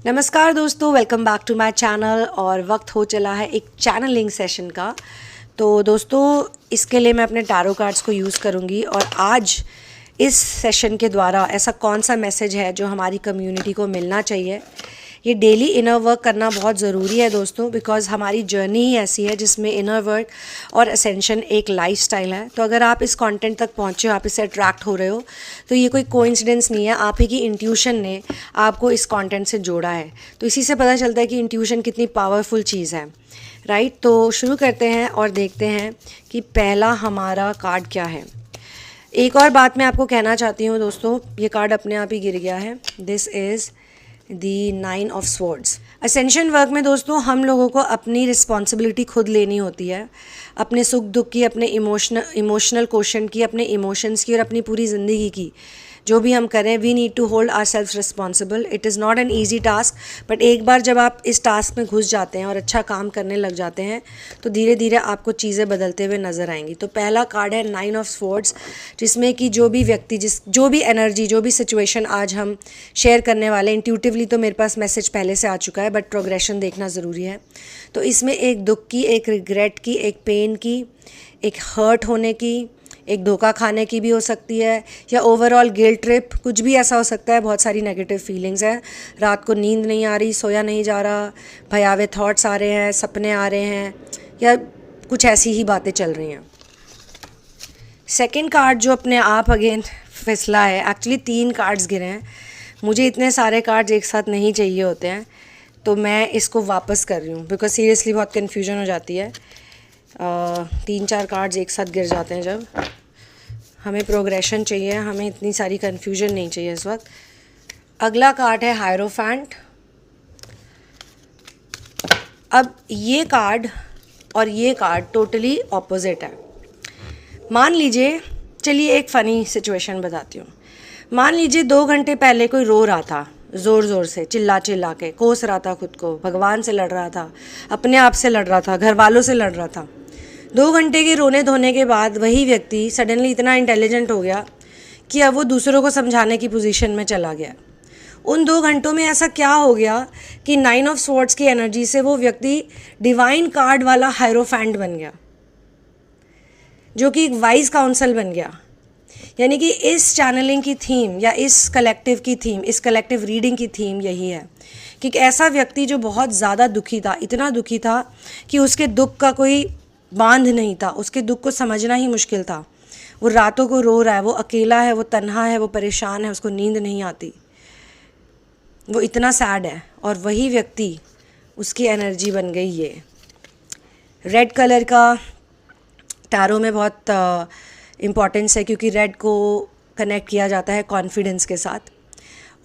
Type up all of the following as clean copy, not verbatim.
नमस्कार दोस्तों, welcome back to my channel. और वक्त हो चला है एक चैनलिंग सेशन का। तो दोस्तों, इसके लिए मैं अपने टैरो कार्ड्स को यूज़ करूँगी। और आज इस सेशन के द्वारा ऐसा कौन सा मैसेज है जो हमारी कम्युनिटी को मिलना चाहिए। ये डेली इनर वर्क करना बहुत ज़रूरी है दोस्तों, बिकॉज़ हमारी जर्नी ही ऐसी है जिसमें इनर वर्क और असेंशन एक लाइफस्टाइल है। तो अगर आप इस कंटेंट तक पहुँचे हो, आप इससे अट्रैक्ट हो रहे हो, तो ये कोई कोइंसिडेंस नहीं है, आप ही की इंट्यूशन ने आपको इस कंटेंट से जोड़ा है। तो इसी से पता चलता है कि इंट्यूशन कितनी पावरफुल चीज़ है, राइट। तो शुरू करते हैं और देखते हैं कि पहला हमारा कार्ड क्या है। एक और बात मैं आपको कहना चाहती हूँ दोस्तों, ये कार्ड अपने आप ही गिर गया है। This is the 9 of swords. Ascension work में दोस्तों हम लोगों को अपनी रिस्पॉन्सिबिलिटी खुद लेनी होती है, अपने सुख दुख की, अपने इमोशनल क्वेश्चन की, अपने इमोशंस की और अपनी पूरी ज़िंदगी की। जो भी हम करें, we need to hold our self responsible. It is not an easy task, but एक बार जब आप इस टास्क में घुस जाते हैं और अच्छा काम करने लग जाते हैं, तो धीरे धीरे आपको चीज़ें बदलते हुए नज़र आएंगी। तो पहला कार्ड है 9 ऑफ स्वॉर्ड्स, जिसमें कि जो भी व्यक्ति, जो भी एनर्जी, जो भी सिचुएशन आज हम शेयर करने वाले हैं, इंट्यूटिवली तो मेरे पास मैसेज पहले से आ चुका है, बट प्रोग्रेशन देखना ज़रूरी है। तो इसमें एक दुख की, एक रिग्रेट की, एक पेन की, एक हर्ट होने की, एक धोखा खाने की भी हो सकती है, या ओवरऑल गिल्ट ट्रिप, कुछ भी ऐसा हो सकता है। बहुत सारी नेगेटिव फीलिंग्स हैं, रात को नींद नहीं आ रही, सोया नहीं जा रहा, भयावह थॉट्स आ रहे हैं, सपने आ रहे हैं, या कुछ ऐसी ही बातें चल रही हैं। सेकंड कार्ड जो अपने आप अगेन फिसला है, एक्चुअली 3 कार्ड्स गिरे हैं। मुझे इतने सारे कार्ड्स एक साथ नहीं चाहिए होते हैं, तो मैं इसको वापस कर रही हूँ, बिकॉज सीरियसली बहुत कन्फ्यूजन हो जाती है। 3-4 कार्ड्स एक साथ गिर जाते हैं जब। हमें प्रोग्रेशन चाहिए, हमें इतनी सारी कन्फ्यूजन नहीं चाहिए इस वक्त। अगला कार्ड है हायरोफेंट। अब ये कार्ड और ये कार्ड टोटली ऑपोजिट है। मान लीजिए, चलिए एक फ़नी सिचुएशन बताती हूँ। मान लीजिए 2 घंटे पहले कोई रो रहा था, ज़ोर ज़ोर से चिल्ला चिल्ला के, कोस रहा था खुद को, भगवान से लड़ रहा था, अपने आप से लड़ रहा था, घर वालों से लड़ रहा था। 2 घंटे के रोने धोने के बाद वही व्यक्ति सडनली इतना इंटेलिजेंट हो गया कि अब वो दूसरों को समझाने की पोजीशन में चला गया। उन 2 घंटों में ऐसा क्या हो गया कि 9 ऑफ स्वॉर्ड्स की एनर्जी से वो व्यक्ति डिवाइन कार्ड वाला हायरोफेंट बन गया, जो कि एक वाइज काउंसिल बन गया। यानी कि इस चैनलिंग की थीम, या इस कलेक्टिव की थीम, इस कलेक्टिव रीडिंग की थीम यही है कि एक ऐसा व्यक्ति जो बहुत ज़्यादा दुखी था, इतना दुखी था कि उसके दुख का कोई बांध नहीं था, उसके दुख को समझना ही मुश्किल था। वो रातों को रो रहा है, वो अकेला है, वो तन्हा है, वो परेशान है, उसको नींद नहीं आती, वो इतना सैड है। और वही व्यक्ति, उसकी एनर्जी बन गई ये रेड कलर का। टैरो में बहुत इम्पॉर्टेंस है, क्योंकि रेड को कनेक्ट किया जाता है कॉन्फिडेंस के साथ,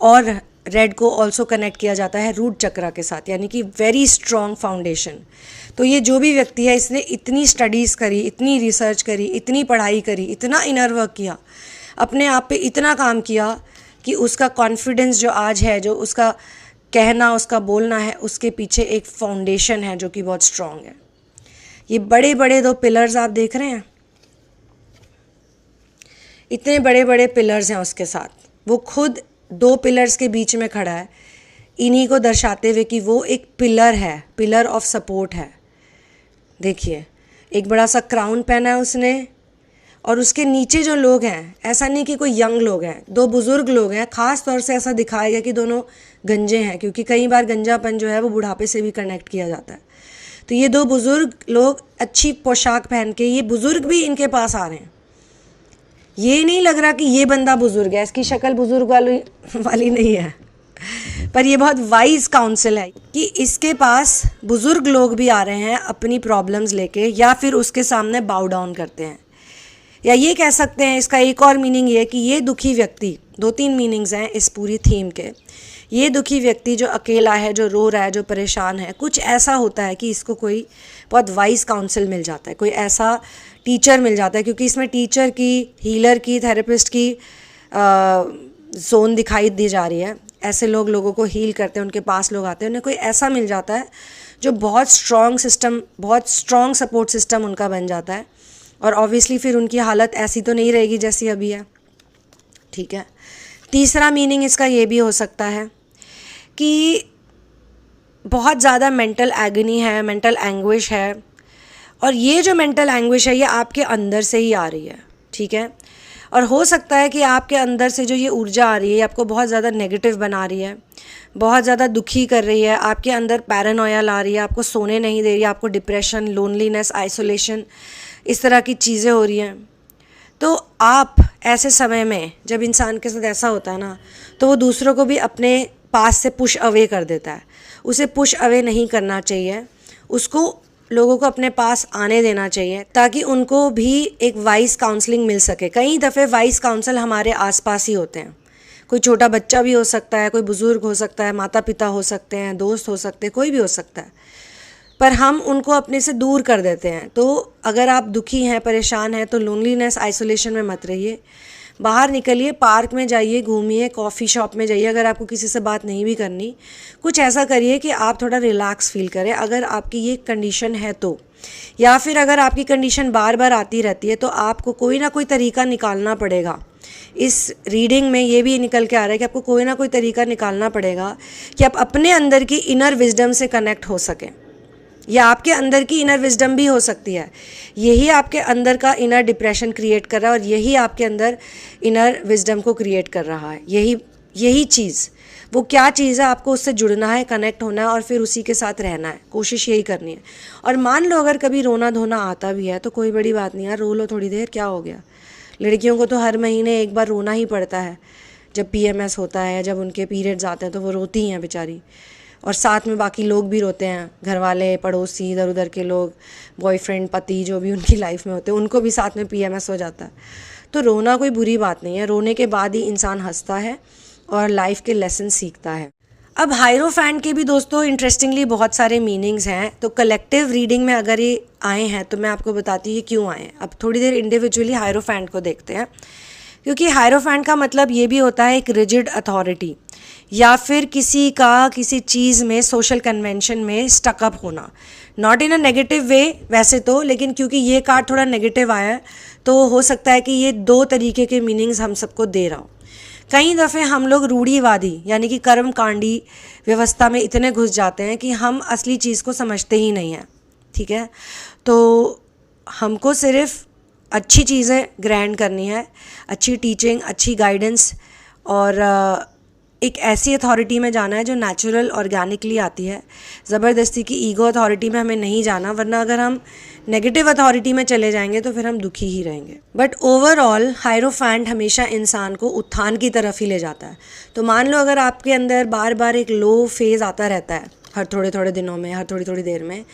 और रेड को ऑल्सो कनेक्ट किया जाता है रूट चक्रा के साथ, यानी कि वेरी स्ट्रॉन्ग फाउंडेशन। तो ये जो भी व्यक्ति है, इसने इतनी स्टडीज़ करी, इतनी रिसर्च करी, इतनी पढ़ाई करी, इतना इनर वर्क किया, अपने आप पे इतना काम किया कि उसका कॉन्फिडेंस जो आज है, जो उसका कहना, उसका बोलना है, उसके पीछे एक फाउंडेशन है जो कि बहुत स्ट्रॉन्ग है। ये बड़े बड़े 2 पिलर्स आप देख रहे हैं, इतने बड़े बड़े पिलर्स हैं उसके साथ। वो खुद 2 पिलर्स के बीच में खड़ा है, इन्हीं को दर्शाते हुए कि वो एक पिलर है, पिलर ऑफ सपोर्ट है। देखिए, एक बड़ा सा क्राउन पहना है उसने, और उसके नीचे जो लोग हैं, ऐसा नहीं कि कोई यंग लोग हैं, 2 बुज़ुर्ग लोग हैं। ख़ास तौर से ऐसा दिखाया गया कि दोनों गंजे हैं, क्योंकि कई बार गंजापन जो है वो बुढ़ापे से भी कनेक्ट किया जाता है। तो ये 2 बुज़ुर्ग लोग अच्छी पोशाक पहन के, ये बुज़ुर्ग भी इनके पास आ रहे हैं। ये नहीं लग रहा कि ये बंदा बुज़ुर्ग है, इसकी शक्ल बुज़ुर्ग वाली नहीं है, पर ये बहुत वाइज काउंसिल है कि इसके पास बुज़ुर्ग लोग भी आ रहे हैं अपनी प्रॉब्लम्स लेके, या फिर उसके सामने बाउ डाउन करते हैं। या ये कह सकते हैं, इसका एक और मीनिंग ये कि ये दुखी व्यक्ति, 2-3 मीनिंग्स हैं इस पूरी थीम के। ये दुखी व्यक्ति जो अकेला है, जो रो रहा है, जो परेशान है, कुछ ऐसा होता है कि इसको कोई बहुत वाइज काउंसिल मिल जाता है, कोई ऐसा टीचर मिल जाता है, क्योंकि इसमें टीचर की, हीलर की, थेरेपिस्ट की जोन दिखाई दी जा रही है। ऐसे लोग लोगों को हील करते हैं, उनके पास लोग आते हैं, उन्हें कोई ऐसा मिल जाता है जो बहुत स्ट्रॉन्ग सिस्टम, बहुत स्ट्रॉन्ग सपोर्ट सिस्टम उनका बन जाता है। और ऑब्वियसली फिर उनकी हालत ऐसी तो नहीं रहेगी जैसी अभी है, ठीक है। तीसरा मीनिंग इसका ये भी हो सकता है कि बहुत ज़्यादा मेंटल एगनी है, मेंटल एंग्विश है, और ये जो मेंटल एंग्विश है ये आपके अंदर से ही आ रही है, ठीक है। और हो सकता है कि आपके अंदर से जो ये ऊर्जा आ रही है ये आपको बहुत ज़्यादा नेगेटिव बना रही है, बहुत ज़्यादा दुखी कर रही है, आपके अंदर पैरानोया ला रही है, आपको सोने नहीं दे रही है, आपको डिप्रेशन, लोनलीनेस, आइसोलेशन, इस तरह की चीज़ें हो रही हैं। तो आप ऐसे समय में जब इंसान के साथ ऐसा होता है ना, तो वो दूसरों को भी अपने पास से पुश अवे कर देता है। उसे पुश अवे नहीं करना चाहिए, उसको लोगों को अपने पास आने देना चाहिए ताकि उनको भी एक वाइस काउंसलिंग मिल सके। कई दफ़े वाइस काउंसल हमारे आसपास ही होते हैं। कोई छोटा बच्चा भी हो सकता है, कोई बुज़ुर्ग हो सकता है, माता पिता हो सकते हैं, दोस्त हो सकते हैं, कोई भी हो सकता है, पर हम उनको अपने से दूर कर देते हैं। तो अगर आप दुखी हैं, परेशान हैं, तो लोनलीनेस, आइसोलेशन में मत रहिए, बाहर निकलिए, पार्क में जाइए, घूमिए, कॉफ़ी शॉप में जाइए। अगर आपको किसी से बात नहीं भी करनी, कुछ ऐसा करिए कि आप थोड़ा रिलैक्स फील करें, अगर आपकी ये कंडीशन है तो। या फिर अगर आपकी कंडीशन बार बार आती रहती है तो आपको कोई ना कोई तरीका निकालना पड़ेगा। इस रीडिंग में ये भी निकल के आ रहा है कि आपको कोई ना कोई तरीका निकालना पड़ेगा कि आप अपने अंदर की इनर विजडम से कनेक्ट हो सकें, या आपके अंदर की इनर विजडम भी हो सकती है। यही आपके अंदर का इनर डिप्रेशन क्रिएट कर रहा है और यही आपके अंदर इनर विजडम को क्रिएट कर रहा है। यही चीज़, वो क्या चीज़ है, आपको उससे जुड़ना है, कनेक्ट होना है और फिर उसी के साथ रहना है, कोशिश यही करनी है। और मान लो अगर कभी रोना धोना आता भी है तो कोई बड़ी बात नहीं यार, रो लो थोड़ी देर, क्या हो गया। लड़कियों को तो हर महीने एक बार रोना ही पड़ता है, जब PMS होता है, जब उनके पीरियड्स आते हैं तो वो रोती हैं बेचारी, और साथ में बाकी लोग भी रोते हैं, घर वाले, पड़ोसी, इधर उधर के लोग, बॉयफ्रेंड, पति, जो भी उनकी लाइफ में होते हैं, उनको भी साथ में PMS हो जाता है। तो रोना कोई बुरी बात नहीं है, रोने के बाद ही इंसान हंसता है और लाइफ के लेसन सीखता है। अब हायरोफैंट के भी दोस्तों इंटरेस्टिंगली बहुत सारे मीनिंग्स हैं। तो कलेक्टिव रीडिंग में अगर ये आए हैं तो मैं आपको बताती हूँ ये क्यों आए हैं। अब थोड़ी देर इंडिविजुअली हायरोफैंट को देखते हैं, क्योंकि हायरोफैंट का मतलब ये भी होता है एक रिजिड अथॉरिटी, या फिर किसी का किसी चीज़ में, सोशल कन्वेंशन में स्टकअप होना। Not in a negative way वैसे तो, लेकिन क्योंकि ये कार्ड थोड़ा नेगेटिव आया है तो हो सकता है कि ये दो तरीके के मीनिंग्स हम सबको दे रहा हो। कई दफ़े हम लोग रूढ़िवादी यानी कि कर्मकांडी व्यवस्था में इतने घुस जाते हैं कि हम असली चीज़ को समझते ही नहीं हैं, ठीक है। तो हमको सिर्फ अच्छी चीज़ें ग्रहण करनी है, अच्छी टीचिंग, अच्छी गाइडेंस, और एक ऐसी अथॉरिटी में जाना है जो नेचुरल ऑर्गेनिकली आती है। ज़बरदस्ती की ईगो अथॉरिटी में हमें नहीं जाना, वरना अगर हम नेगेटिव अथॉरिटी में चले जाएंगे तो फिर हम दुखी ही रहेंगे। बट ओवरऑल हायरोफैंट हमेशा इंसान को उत्थान की तरफ ही ले जाता है। तो मान लो अगर आपके अंदर बार बार एक लो फेज़ आता रहता है, हर थोड़े थोड़े दिनों में, हर थोड़ी थोड़ी देर में,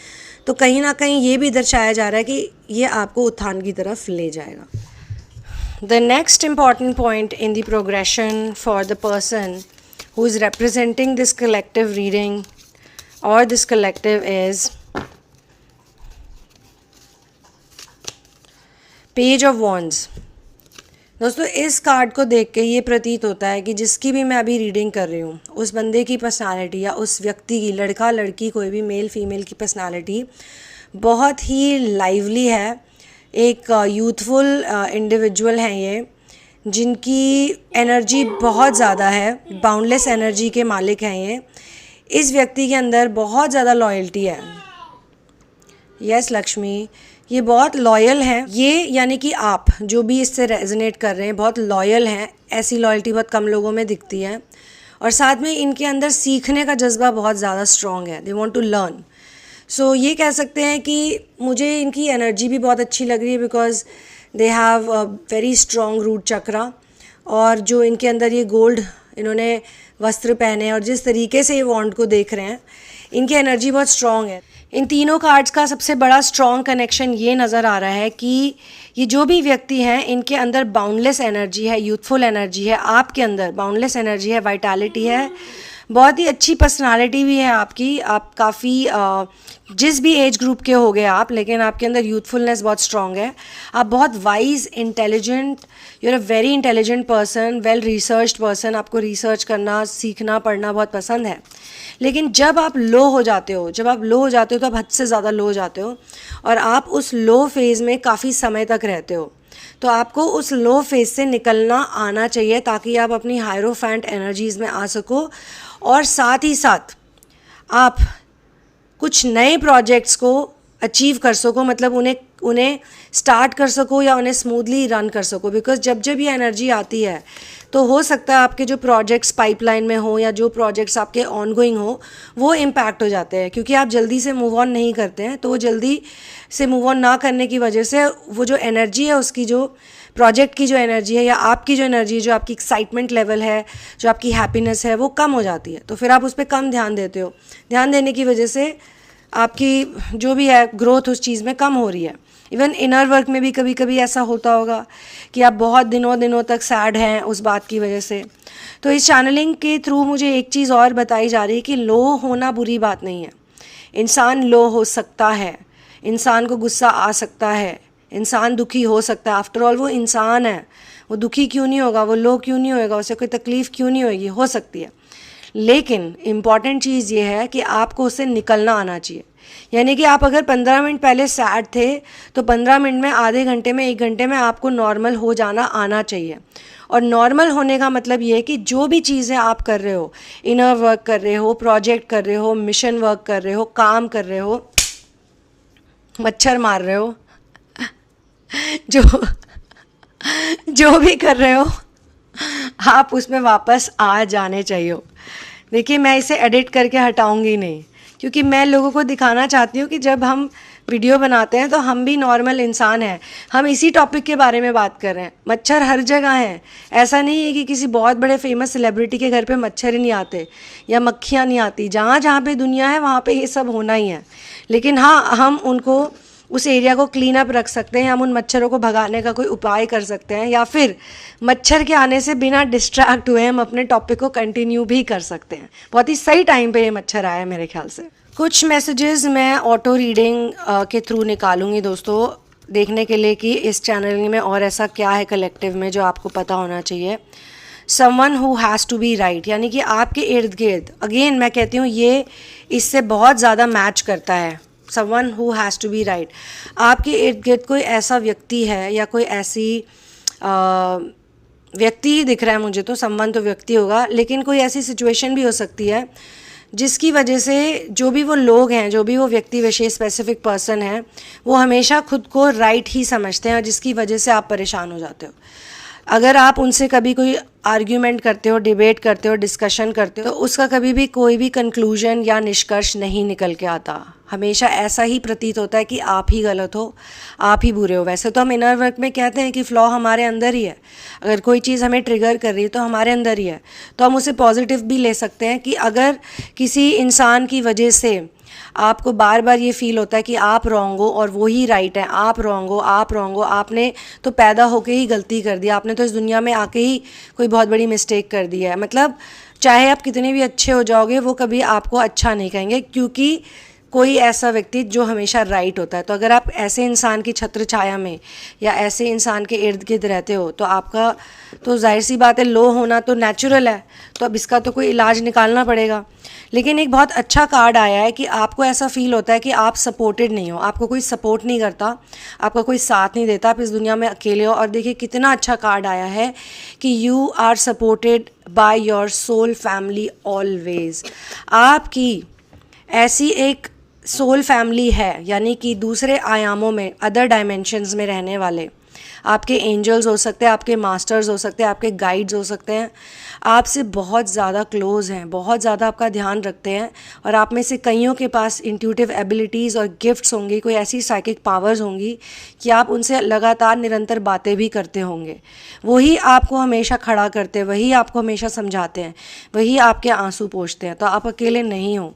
तो कहीं ना कहीं ये भी दर्शाया जा रहा है कि ये आपको उत्थान की तरफ ले जाएगा। The next important point in the progression for the person who is representing this collective reading or this collective is Page of Wands। दोस्तों इस कार्ड को देख के ये प्रतीत होता है कि जिसकी भी मैं अभी रीडिंग कर रही हूँ उस बंदे की पर्सनालिटी या उस व्यक्ति की, लड़का लड़की कोई भी मेल फीमेल की पर्सनालिटी बहुत ही लाइवली है, एक यूथफुल इंडिविजुअल हैं ये, जिनकी एनर्जी बहुत ज़्यादा है, बाउंडलेस एनर्जी के मालिक हैं ये। इस व्यक्ति के अंदर बहुत ज़्यादा लॉयल्टी है। यस लक्ष्मी, ये बहुत लॉयल हैं ये, यानी कि आप जो भी इससे रेजोनेट कर रहे हैं बहुत लॉयल हैं। ऐसी लॉयल्टी बहुत कम लोगों में दिखती है, और साथ में इनके अंदर सीखने का जज्बा बहुत ज़्यादा स्ट्रॉन्ग है। They want to learn. So ये कह सकते हैं कि मुझे इनकी एनर्जी भी बहुत अच्छी लग रही है, because they have a very strong root chakra, और जो इनके अंदर ये गोल्ड इन्होंने वस्त्र पहने और जिस तरीके से ये वॉन्ड को देख रहे हैं, इनकी एनर्जी बहुत स्ट्रॉन्ग है। इन तीनों कार्ड्स का सबसे बड़ा स्ट्रॉन्ग कनेक्शन ये नज़र आ रहा है कि ये जो भी व्यक्ति हैं इनके अंदर बाउंडलेस एनर्जी है, यूथफुल एनर्जी है। आपके अंदर बाउंडलेस एनर्जी है, वाइटैलिटी है, बहुत ही अच्छी पर्सनालिटी भी है आपकी। आप काफ़ी जिस भी एज ग्रुप के हो गए आप, लेकिन आपके अंदर यूथफुलनेस बहुत स्ट्रॉन्ग है। आप बहुत wise, intelligent, you are a very intelligent person, well researched person. आपको रिसर्च करना, सीखना, पढ़ना बहुत पसंद है। लेकिन जब आप लो हो जाते हो, तो आप हद से ज़्यादा लो हो जाते हो, और आप उस लो फेज़ में काफ़ी समय तक रहते हो। तो आपको उस लो फेज़ से निकलना आना चाहिए ताकि आप अपनी हायरोफैंट एनर्जीज़ में आ सको, और साथ ही साथ आप कुछ नए प्रोजेक्ट्स को अचीव कर सको, मतलब उन्हें स्टार्ट कर सको या उन्हें स्मूथली रन कर सको। बिकॉज जब जब ये एनर्जी आती है तो हो सकता है आपके जो प्रोजेक्ट्स पाइपलाइन में हो या जो प्रोजेक्ट्स आपके ऑनगोइंग हो वो इम्पैक्ट हो जाते हैं, क्योंकि आप जल्दी से मूव ऑन नहीं करते हैं। तो वो जल्दी से मूव ऑन ना करने की वजह से वो जो एनर्जी है, उसकी जो प्रोजेक्ट की जो एनर्जी है या आपकी जो एनर्जी है, जो आपकी एक्साइटमेंट लेवल है, जो आपकी हैप्पीनेस है, वो कम हो जाती है। तो फिर आप उस पर कम ध्यान देते हो। ध्यान देने की वजह से आपकी जो भी है ग्रोथ उस चीज़ में कम हो रही है। इवन इनर वर्क में भी कभी कभी ऐसा होता होगा कि आप बहुत दिनों तक सैड हैं उस बात की वजह से। तो इस चैनलिंग के थ्रू मुझे एक चीज़ और बताई जा रही है कि लो होना बुरी बात नहीं है। इंसान लो हो सकता है, इंसान को गुस्सा आ सकता है, इंसान दुखी हो सकता है। आफ्टर ऑल वो इंसान है, वो दुखी क्यों नहीं होगा, वो लो क्यों नहीं होएगा, उसे कोई तकलीफ़ क्यों नहीं होएगी, हो सकती है। लेकिन इम्पॉर्टेंट चीज़ ये है कि आपको उससे निकलना आना चाहिए। यानी कि आप अगर 15 मिनट पहले सैड थे तो 15 मिनट में, आधे घंटे में, 1 घंटे में आपको नॉर्मल हो जाना आना चाहिए। और नॉर्मल होने का मतलब ये है कि जो भी चीज़ें आप कर रहे हो, इनर वर्क कर रहे हो, प्रोजेक्ट कर रहे हो, मिशन वर्क कर रहे हो, काम कर रहे हो, मच्छर मार रहे हो, जो भी कर रहे हो, आप उसमें वापस आ जाने चाहिए। देखिए, मैं इसे एडिट करके हटाऊंगी नहीं, क्योंकि मैं लोगों को दिखाना चाहती हूँ कि जब हम वीडियो बनाते हैं तो हम भी नॉर्मल इंसान हैं। हम इसी टॉपिक के बारे में बात कर रहे हैं। मच्छर हर जगह हैं। ऐसा नहीं है कि किसी बहुत बड़े फेमस सेलिब्रिटी के घर पे मच्छर ही नहीं आते या मक्खियाँ नहीं आती। जहाँ जहाँ पे दुनिया है वहाँ पे ये सब होना ही है। लेकिन हाँ, हम उनको, उस एरिया को क्लीन अप रख सकते हैं, हम उन मच्छरों को भगाने का कोई उपाय कर सकते हैं, या फिर मच्छर के आने से बिना डिस्ट्रैक्ट हुए हम अपने टॉपिक को कंटिन्यू भी कर सकते हैं। बहुत ही सही टाइम पे ये मच्छर आया मेरे ख्याल से। कुछ मैसेजेस मैं ऑटो रीडिंग के थ्रू निकालूंगी दोस्तों, देखने के लिए कि इस चैनल में और ऐसा क्या है कलेक्टिव में जो आपको पता होना चाहिए। Someone who has to be right, यानी कि आपके इर्द गिर्द, अगेन मैं कहती हूँ ये इससे बहुत ज़्यादा मैच करता है। Someone who has to be right, आपके इर्द गिर्द कोई ऐसा व्यक्ति है या कोई ऐसी व्यक्ति ही दिख रहा है मुझे, तो समवन तो व्यक्ति होगा, लेकिन कोई ऐसी सिचुएशन भी हो सकती है जिसकी वजह से जो भी वो लोग हैं, जो भी वो व्यक्ति विशेष स्पेसिफिक पर्सन है, वो हमेशा खुद को राइट ही समझते हैं और जिसकी वजह से आप परेशान हो जाते हो। अगर आप उनसे कभी कोई आर्ग्यूमेंट करते हो, डिबेट करते हो, डिस्कशन करते हो, तो उसका कभी भी कोई भी कंक्लूजन या निष्कर्ष नहीं निकल के आता। हमेशा ऐसा ही प्रतीत होता है कि आप ही गलत हो, आप ही बुरे हो। वैसे तो हम इनर वर्क में कहते हैं कि फ्लॉ हमारे अंदर ही है। अगर कोई चीज़ हमें ट्रिगर कर रही है तो हमारे अंदर ही है, तो हम उसे पॉजिटिव भी ले सकते हैं कि अगर किसी इंसान की वजह से आपको बार बार ये फील होता है कि आप रॉन्ग हो और वो ही राइट है, आप रॉन्ग हो, आप रॉन्ग हो, आपने तो पैदा होके ही गलती कर दी, आपने तो इस दुनिया में आके ही कोई बहुत बड़ी मिस्टेक कर दी है। मतलब चाहे आप कितने भी अच्छे हो जाओगे, वो कभी आपको अच्छा नहीं कहेंगे, क्योंकि कोई ऐसा व्यक्ति जो हमेशा राइट होता है। तो अगर आप ऐसे इंसान की छत्र छाया में या ऐसे इंसान के इर्द गिर्द रहते हो तो आपका तो जाहिर सी बात है लो होना तो नेचुरल है, तो अब इसका तो कोई इलाज निकालना पड़ेगा। लेकिन एक बहुत अच्छा कार्ड आया है कि आपको ऐसा फील होता है कि आप सपोर्टेड नहीं हो, आपको कोई सपोर्ट नहीं करता, आपका कोई साथ नहीं देता, आप इस दुनिया में अकेले हो। और देखिए कितना अच्छा कार्ड आया है कि you are supported by your soul family always. आपकी ऐसी एक सोल फैमिली है, यानी कि दूसरे आयामों में, अदर डायमेंशंस में रहने वाले आपके एंजल्स हो सकते हैं, आपके मास्टर्स हो सकते हैं, आपके गाइड्स हो सकते हैं, आपसे बहुत ज़्यादा क्लोज हैं, बहुत ज़्यादा आपका ध्यान रखते हैं। और आप में से कईयों के पास इंट्यूटिव एबिलिटीज़ और गिफ्ट्स होंगी, कोई ऐसी साइकिक पावर्स होंगी कि आप उनसे लगातार निरंतर बातें भी करते होंगे। वही आपको हमेशा खड़ा करते हैं, वही आपको हमेशा समझाते हैं, वही आपके आंसू पोंछते हैं। तो आप अकेले नहीं हो।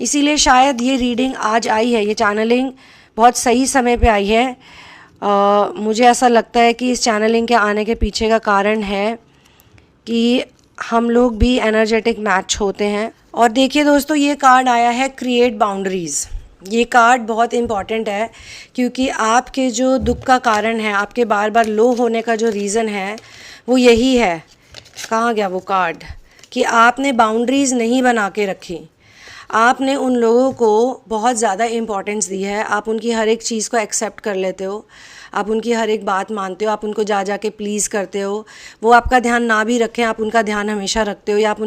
इसीलिए शायद ये रीडिंग आज आई है, ये चैनलिंग बहुत सही समय पे आई है। मुझे ऐसा लगता है कि इस चैनलिंग के आने के पीछे का कारण है कि हम लोग भी एनर्जेटिक मैच होते हैं। और देखिए दोस्तों, ये कार्ड आया है क्रिएट बाउंड्रीज़। ये कार्ड बहुत इम्पॉर्टेंट है क्योंकि आपके जो दुख का कारण है, आपके बार बार लो होने का जो रीज़न है, वो यही है। कहाँ गया वो कार्ड, कि आपने बाउंड्रीज़ नहीं बना के रखी। आपने उन लोगों को बहुत ज़्यादा इम्पोर्टेंस दी है, आप उनकी हर एक चीज़ को एक्सेप्ट कर लेते हो, आप उनकी हर एक बात मानते हो, आप उनको जा जा के प्लीज़ करते हो, वो आपका ध्यान ना भी रखें आप उनका ध्यान हमेशा रखते हो, या आप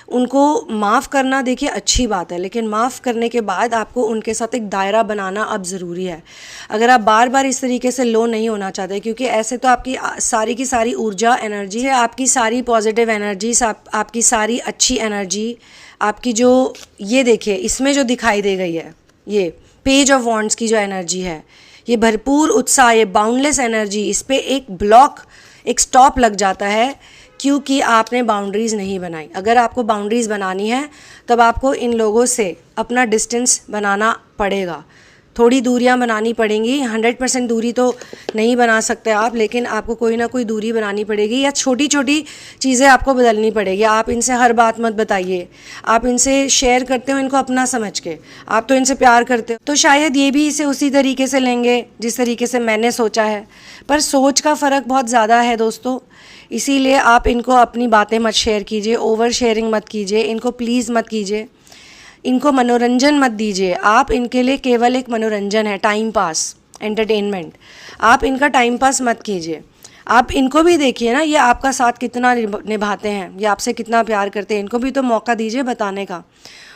उनको माफ़ करना देखिए अच्छी बात है, लेकिन माफ़ करने के बाद आपको उनके साथ एक दायरा बनाना अब ज़रूरी है। अगर आप बार बार इस तरीके से लो नहीं होना चाहते, क्योंकि ऐसे तो आपकी सारी की सारी ऊर्जा एनर्जी है, आपकी सारी पॉजिटिव एनर्जीज, आपकी सारी अच्छी एनर्जी, आपकी जो ये देखिए इसमें जो दिखाई दे गई है, ये पेज ऑफ वॉन्ड्स की जो एनर्जी है, ये भरपूर उत्साह, ये बाउंडलेस एनर्जी, इस पर एक ब्लॉक, एक स्टॉप लग जाता है क्योंकि आपने बाउंड्रीज़ नहीं बनाई। अगर आपको बाउंड्रीज़ बनानी है तब आपको इन लोगों से अपना डिस्टेंस बनाना पड़ेगा, थोड़ी दूरियां बनानी पड़ेंगी। 100% दूरी तो नहीं बना सकते आप, लेकिन आपको कोई ना कोई दूरी बनानी पड़ेगी, या छोटी छोटी चीज़ें आपको बदलनी पड़ेगी। आप इनसे हर बात मत बताइए, आप इनसे शेयर करते हो इनको अपना समझ के, आप तो इनसे प्यार करते हो, तो शायद ये भी इसे उसी तरीके से लेंगे जिस तरीके से मैंने सोचा है। पर सोच का फ़र्क बहुत ज़्यादा है दोस्तों, इसीलिए आप इनको अपनी बातें मत शेयर कीजिए, ओवर शेयरिंग मत कीजिए, इनको प्लीज़ मत कीजिए, इनको मनोरंजन मत दीजिए। आप इनके लिए केवल एक मनोरंजन है, टाइम पास, एंटरटेनमेंट। आप इनका टाइम पास मत कीजिए, आप इनको भी देखिए ना, ये आपका साथ कितना निभाते हैं, ये आपसे कितना प्यार करते हैं, इनको भी तो मौका दीजिए बताने का।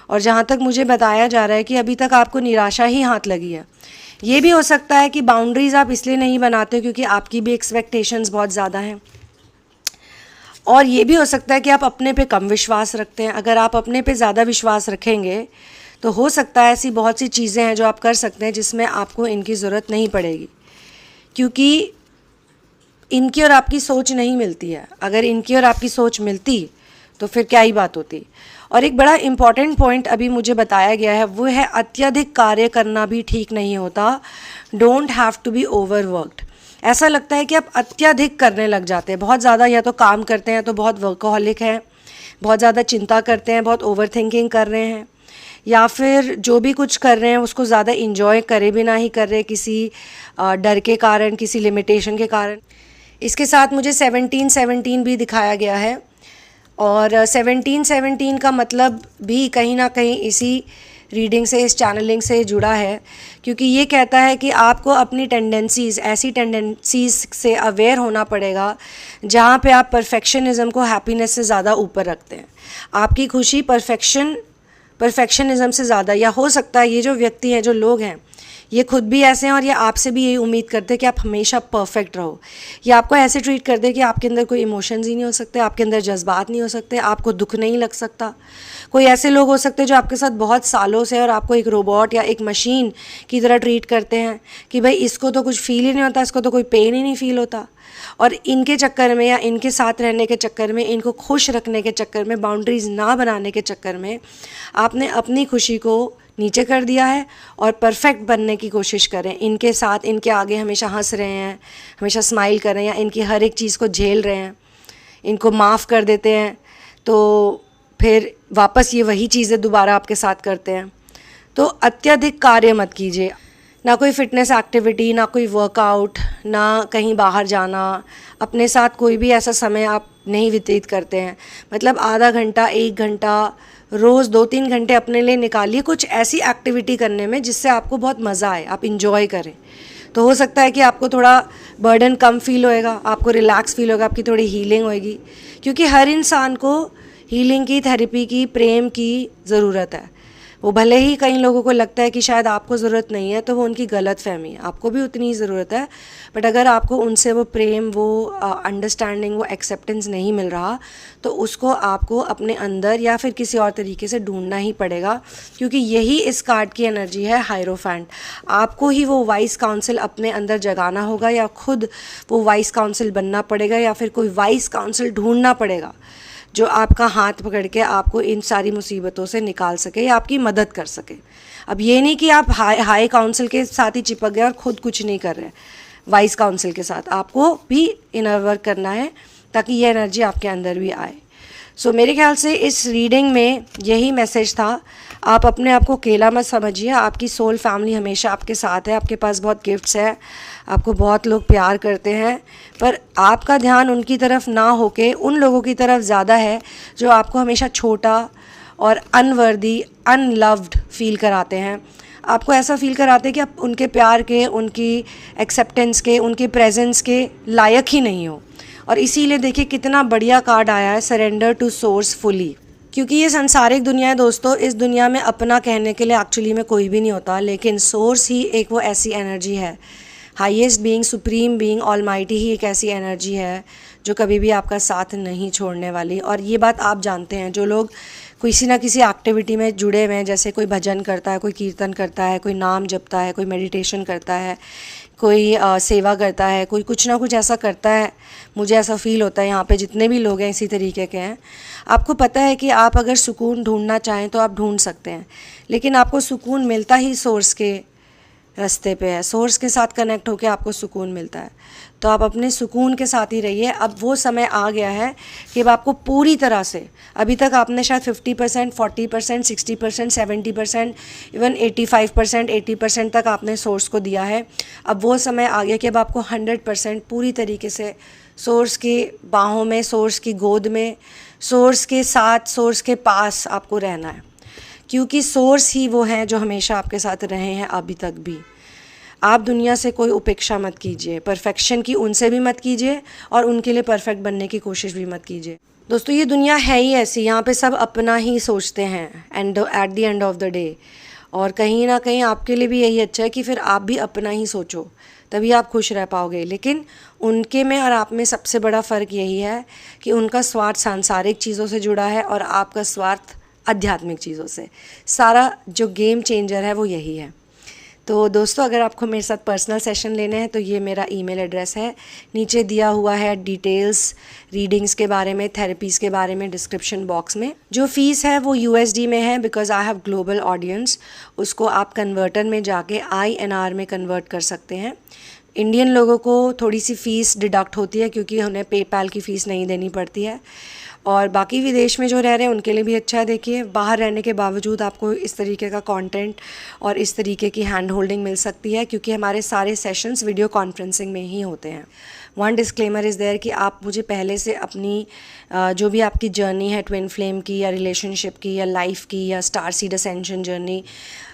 और जहाँ तक मुझे बताया जा रहा है कि अभी तक आपको निराशा ही हाथ लगी है। ये भी हो सकता है कि बाउंड्रीज़ आप इसलिए नहीं बनाते क्योंकि आपकी भी एक्सपेक्टेशंस बहुत ज़्यादा हैं, और ये भी हो सकता है कि आप अपने पे कम विश्वास रखते हैं। अगर आप अपने पे ज़्यादा विश्वास रखेंगे तो हो सकता है ऐसी बहुत सी चीज़ें हैं जो आप कर सकते हैं जिसमें आपको इनकी ज़रूरत नहीं पड़ेगी, क्योंकि इनकी और आपकी सोच नहीं मिलती है। अगर इनकी और आपकी सोच मिलती तो फिर क्या ही बात होती। और एक बड़ा इम्पॉर्टेंट पॉइंट अभी मुझे बताया गया है, वो है अत्यधिक कार्य करना भी ठीक नहीं होता। Don't have to be overworked. ऐसा लगता है कि आप अत्यधिक करने लग जाते हैं, बहुत ज़्यादा या तो काम करते हैं तो बहुत वर्कहॉलिक हैं, बहुत ज़्यादा चिंता करते हैं, बहुत ओवर थिंकिंग कर रहे हैं, या फिर जो भी कुछ कर रहे हैं उसको ज़्यादा इंजॉय करे बिना ही कर रहे, किसी डर के कारण, किसी लिमिटेशन के कारण। इसके साथ मुझे 17-17 भी दिखाया गया है, और 17-17 का मतलब भी कहीं ना कहीं इसी रीडिंग से, इस चैनलिंग से जुड़ा है, क्योंकि ये कहता है कि आपको अपनी टेंडेंसीज़, ऐसी टेंडेंसीज़ से अवेयर होना पड़ेगा जहाँ पे आप परफेक्शनिज़म को हैप्पीनेस से ज़्यादा ऊपर रखते हैं। आपकी खुशी परफेक्शनिज़म से ज़्यादा, या हो सकता है ये जो व्यक्ति हैं, जो लोग हैं, ये खुद भी ऐसे हैं और ये आपसे भी यही उम्मीद करते हैं कि आप हमेशा परफेक्ट रहो। ये आपको ऐसे ट्रीट करते हैं कि आपके अंदर कोई इमोशंस ही नहीं हो सकते, आपके अंदर जज्बात नहीं हो सकते, आपको दुख नहीं लग सकता। कोई ऐसे लोग हो सकते हैं जो आपके साथ बहुत सालों से और आपको एक रोबोट या एक मशीन की तरह ट्रीट करते हैं कि भाई इसको तो कुछ फील ही नहीं होता, इसको तो कोई पेन ही नहीं फील होता। और इनके चक्कर में, या इनके साथ रहने के चक्कर में, इनको खुश रखने के चक्कर में, बाउंड्रीज़ ना बनाने के चक्कर में आपने अपनी खुशी को नीचे कर दिया है और परफेक्ट बनने की कोशिश करें। इनके साथ, इनके आगे हमेशा हंस रहे हैं, हमेशा स्माइल कर रहे हैं, या इनकी हर एक चीज़ को झेल रहे हैं, इनको माफ़ कर देते हैं, तो फिर वापस ये वही चीज़ें दोबारा आपके साथ करते हैं। तो अत्यधिक कार्य मत कीजिए, ना कोई फ़िटनेस एक्टिविटी, ना कोई वर्कआउट, ना कहीं बाहर जाना, अपने साथ कोई भी ऐसा समय आप नहीं व्यतीत करते हैं। मतलब आधा घंटा, 1 घंटा, रोज़ 2-3 घंटे अपने लिए निकालिए कुछ ऐसी एक्टिविटी करने में जिससे आपको बहुत मज़ा आए, आप इंजॉय करें। तो हो सकता है कि आपको थोड़ा बर्डन कम फील होएगा, आपको रिलैक्स फील होगा, आपकी थोड़ी हीलिंग होएगी, क्योंकि हर इंसान को हीलिंग की, थेरेपी की, प्रेम की ज़रूरत है। वो भले ही कई लोगों को लगता है कि शायद आपको ज़रूरत नहीं है, तो वो उनकी गलत फहमी है, आपको भी उतनी ही ज़रूरत है। बट अगर आपको उनसे वो प्रेम, वो अंडरस्टैंडिंग, वो एक्सेप्टेंस नहीं मिल रहा, तो उसको आपको अपने अंदर या फिर किसी और तरीके से ढूंढना ही पड़ेगा, क्योंकि यही इस कार्ड की एनर्जी है, हायरोफेंट। आपको ही वो वाइस काउंसिल अपने अंदर जगाना होगा, या खुद वो वाइस काउंसिल बनना पड़ेगा, या फिर कोई वाइस काउंसिल ढूंढना पड़ेगा जो आपका हाथ पकड़ के आपको इन सारी मुसीबतों से निकाल सके या आपकी मदद कर सके। अब ये नहीं कि आप हाई काउंसिल के साथ ही चिपक गए और ख़ुद कुछ नहीं कर रहे। वाइस काउंसिल के साथ आपको भी इनर वर्क करना है ताकि ये एनर्जी आपके अंदर भी आए। सो मेरे ख्याल से इस रीडिंग में यही मैसेज था। आप अपने आप को अकेला मत समझिए, आपकी सोल फैमिली हमेशा आपके साथ है, आपके पास बहुत गिफ्ट्स है, आपको बहुत लोग प्यार करते हैं, पर आपका ध्यान उनकी तरफ ना होके उन लोगों की तरफ ज़्यादा है जो आपको हमेशा छोटा और अनवर्दी, अनलव्ड फील कराते हैं। आपको ऐसा फील कराते हैं कि आप उनके प्यार के, उनकी एक्सेप्टेंस के, उनके प्रेजेंस के लायक ही नहीं हो। और इसीलिए देखिए कितना बढ़िया कार्ड आया है, सरेंडर टू सोर्स फुली। क्योंकि ये संसारिक दुनिया है दोस्तों, इस दुनिया में अपना कहने के लिए एक्चुअली में कोई भी नहीं होता, लेकिन सोर्स ही एक वो ऐसी एनर्जी है, highest being, supreme being, almighty ही एक ऐसी एनर्जी है जो कभी भी आपका साथ नहीं छोड़ने वाली। और ये बात आप जानते हैं, जो लोग किसी ना किसी एक्टिविटी में जुड़े हुए हैं, जैसे कोई भजन करता है, कोई कीर्तन करता है, कोई नाम जपता है, कोई मेडिटेशन करता है, कोई सेवा करता है, कोई कुछ ना कुछ ऐसा करता है। मुझे ऐसा फील होता है यहाँ पे जितने भी लोग हैं इसी तरीके के हैं। आपको पता है कि आप अगर सुकून ढूंढना चाहें तो आप ढूंढ सकते हैं, लेकिन आपको सुकून मिलता ही सोर्स के रास्ते पे है। सोर्स के साथ कनेक्ट होकर आपको सुकून मिलता है, तो आप अपने सुकून के साथ ही रहिए। अब वो समय आ गया है कि अब आपको पूरी तरह से, अभी तक आपने शायद 50%, 40%, 60%, 70%, इवन 85%, 80% तक आपने सोर्स को दिया है। अब वो समय आ गया कि अब आपको 100% पूरी तरीके से सोर्स की बाहों में, सोर्स की गोद में, सोर्स के साथ, सोर्स के पास आपको रहना है, क्योंकि सोर्स ही वो हैं जो हमेशा आपके साथ रहे हैं अभी तक भी। आप दुनिया से कोई उपेक्षा मत कीजिए, परफेक्शन की उनसे भी मत कीजिए और उनके लिए परफेक्ट बनने की कोशिश भी मत कीजिए। दोस्तों ये दुनिया है ही ऐसी, यहाँ पे सब अपना ही सोचते हैं and at the end of the day. और कहीं ना कहीं आपके लिए भी यही अच्छा है कि फिर आप भी अपना ही सोचो, तभी आप खुश रह पाओगे। लेकिन उनके में और आप में सबसे बड़ा फ़र्क यही है कि उनका स्वार्थ सांसारिक चीज़ों से जुड़ा है और आपका स्वार्थ आध्यात्मिक चीज़ों से। सारा जो गेम चेंजर है वो यही है। तो दोस्तों अगर आपको मेरे साथ पर्सनल सेशन लेने हैं तो ये मेरा ईमेल एड्रेस है, नीचे दिया हुआ है डिटेल्स रीडिंग्स के बारे में, थेरेपीज़ के बारे में डिस्क्रिप्शन बॉक्स में। जो फ़ीस है वो USD में है, because I have global audience. उसको आप कन्वर्टर में जाके INR में कन्वर्ट कर सकते हैं। इंडियन लोगों को थोड़ी सी फ़ीस डिडक्ट होती है क्योंकि उन्हें पेपैल की फ़ीस नहीं देनी पड़ती है, और बाकी विदेश में जो रह रहे हैं उनके लिए भी अच्छा है। देखिए बाहर रहने के बावजूद आपको इस तरीके का कंटेंट और इस तरीके की हैंड होल्डिंग मिल सकती है, क्योंकि हमारे सारे सेशंस वीडियो कॉन्फ्रेंसिंग में ही होते हैं। वन डिस्क्लेमर इज़ देयर कि आप मुझे पहले से अपनी जो भी आपकी जर्नी है, ट्विन फ्लेम की या रिलेशनशिप की या लाइफ की या स्टार सीड असेंशन जर्नी,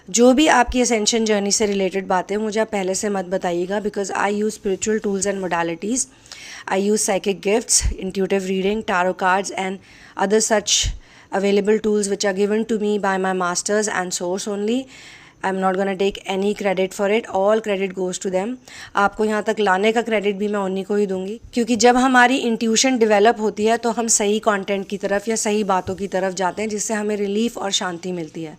जो भी आपकी असेंशन जर्नी से रिलेटेड बातें मुझे आप पहले से मत बताइएगा, because I use spiritual tools and modalities. I use psychic gifts, intuitive reading, tarot cards and other such available tools which are given to me by my masters and source only. I'm not gonna take any credit for it. All credit goes to them. आपको यहाँ तक लाने का credit भी मैं उन्हीं को ही दूंगी, क्योंकि जब हमारी इंट्यूशन डेवलप होती है तो हम सही कंटेंट की तरफ या सही बातों की तरफ जाते हैं, जिससे हमें रिलीफ और शांति मिलती है।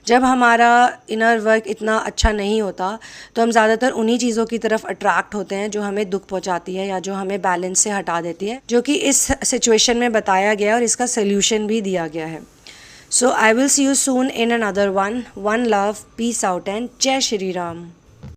जब हमारा इनर वर्क इतना अच्छा नहीं होता तो हम ज़्यादातर उन्हीं चीज़ों की तरफ अट्रैक्ट होते हैं जो हमें दुख पहुँचाती है या जो हमें बैलेंस से हटा देती है, जो कि इस सिचुएशन में बताया गया और इसका सोल्यूशन भी दिया गया है। So I will see you soon in another one. One love, peace out and Jai Shri Ram.